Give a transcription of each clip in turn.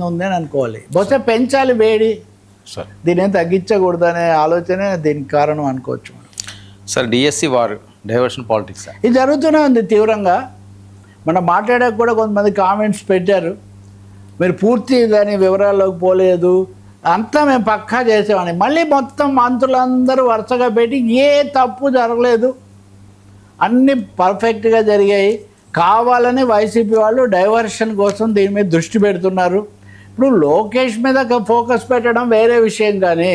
ఉంది అని అనుకోవాలి. బహుశా పెంచాలి వేడి, సార్ దీని ఏం తగ్గించకూడదనే ఆలోచనే దీనికి కారణం అనుకోవచ్చు మనం. Sir DSC war diversion politics ఇది జరుగుతూనే ఉంది తీవ్రంగా. మనం మాట్లాడాక కూడా కొంతమంది కామెంట్స్ పెట్టారు, మీరు పూర్తి దాని వివరాల్లోకి పోలేదు, అంతా మేము పక్కా చేసామని. మళ్ళీ మొత్తం మంత్రులందరూ వరుసగా పెట్టి ఏ తప్పు జరగలేదు, అన్నీ పర్ఫెక్ట్గా జరిగాయి, కావాలని వైసీపీ వాళ్ళు డైవర్షన్ కోసం దీని మీద దృష్టి పెడుతున్నారు. ఇప్పుడు లోకేష్ మీద ఫోకస్ పెట్టడం వేరే విషయం, కానీ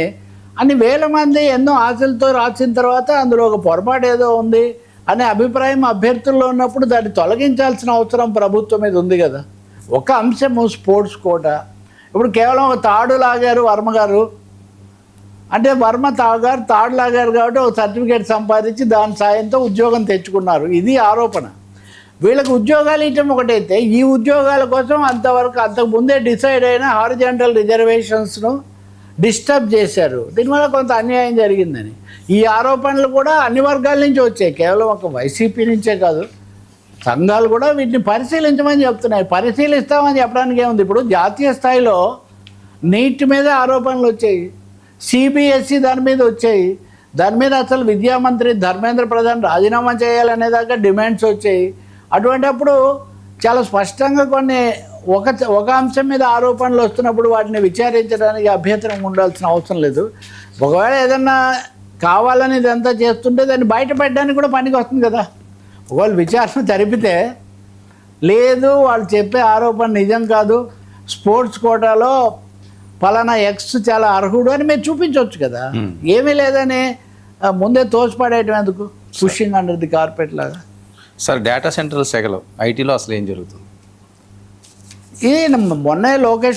అన్ని వేల మంది ఎన్నో ఆశలతో రాసిన తర్వాత అందులో ఒక పొరపాటు ఏదో ఉంది అనే అభిప్రాయం అభ్యర్థుల్లో ఉన్నప్పుడు దాన్ని తొలగించాల్సిన అవసరం ప్రభుత్వం మీద ఉంది కదా. ఒక అంశము స్పోర్ట్స్ కోట, ఇప్పుడు కేవలం ఒక తాడు లాగారు వర్మ గారు, అంటే వర్మ తాడు లాగారు కాబట్టి ఒక సర్టిఫికేట్ సంపాదించి దాని సాయంతో ఉద్యోగం తెచ్చుకున్నారు, ఇది ఆరోపణ. వీళ్ళకి ఉద్యోగాలు ఇవ్వడం ఒకటైతే, ఈ ఉద్యోగాల కోసం అంతకు ముందే డిసైడ్ అయిన హారిజాంటల్ రిజర్వేషన్స్ను డిస్టర్బ్ చేశారు, దీనివల్ల కొంత అన్యాయం జరిగిందని. ఈ ఆరోపణలు కూడా అన్ని వర్గాల నుంచి వచ్చాయి, కేవలం ఒక వైసీపీ నుంచే కాదు. సంఘాలు కూడా వీటిని పరిశీలించమని చెప్తున్నాయి. పరిశీలిస్తామని చెప్పడానికి ఏముంది, ఇప్పుడు జాతీయ స్థాయిలో నీట్ మీద ఆరోపణలు వచ్చాయి, సిబిఎస్ఈ దాని మీద వచ్చాయి, దాని మీద అసలు విద్యామంత్రి ధర్మేంద్ర ప్రధాన్ రాజీనామా చేయాలనేదాకా డిమాండ్స్ వచ్చాయి. అటువంటిప్పుడు చాలా స్పష్టంగా కొన్ని ఒక అంశం మీద ఆరోపణలు వస్తున్నప్పుడు వాటిని విచారించడానికి అభ్యంతరం ఉండాల్సిన అవసరం లేదు. ఒకవేళ ఏదన్నా కావాలని ఇదంతా చేస్తుంటే దాన్ని బయట పెట్టడానికి కూడా పనికి వస్తుంది కదా. ఒకవేళ విచారణ జరిపితే లేదు వాళ్ళు చెప్పే ఆరోపణ నిజం కాదు, స్పోర్ట్స్ కోటాలో ఫలానా ఎక్స్ చాలా అర్హుడు అని మీరు చూపించవచ్చు కదా. ఏమీ లేదని ముందే తోసిపడేయటం ఎందుకు, పుషింగ్ అండర్ ది కార్పెట్ లాగా. సార్ డేటా సెంటర్ శాఖలో ఐటీలో అసలు ఏం జరుగుతుంది? ఇది మొన్నే లోకేష్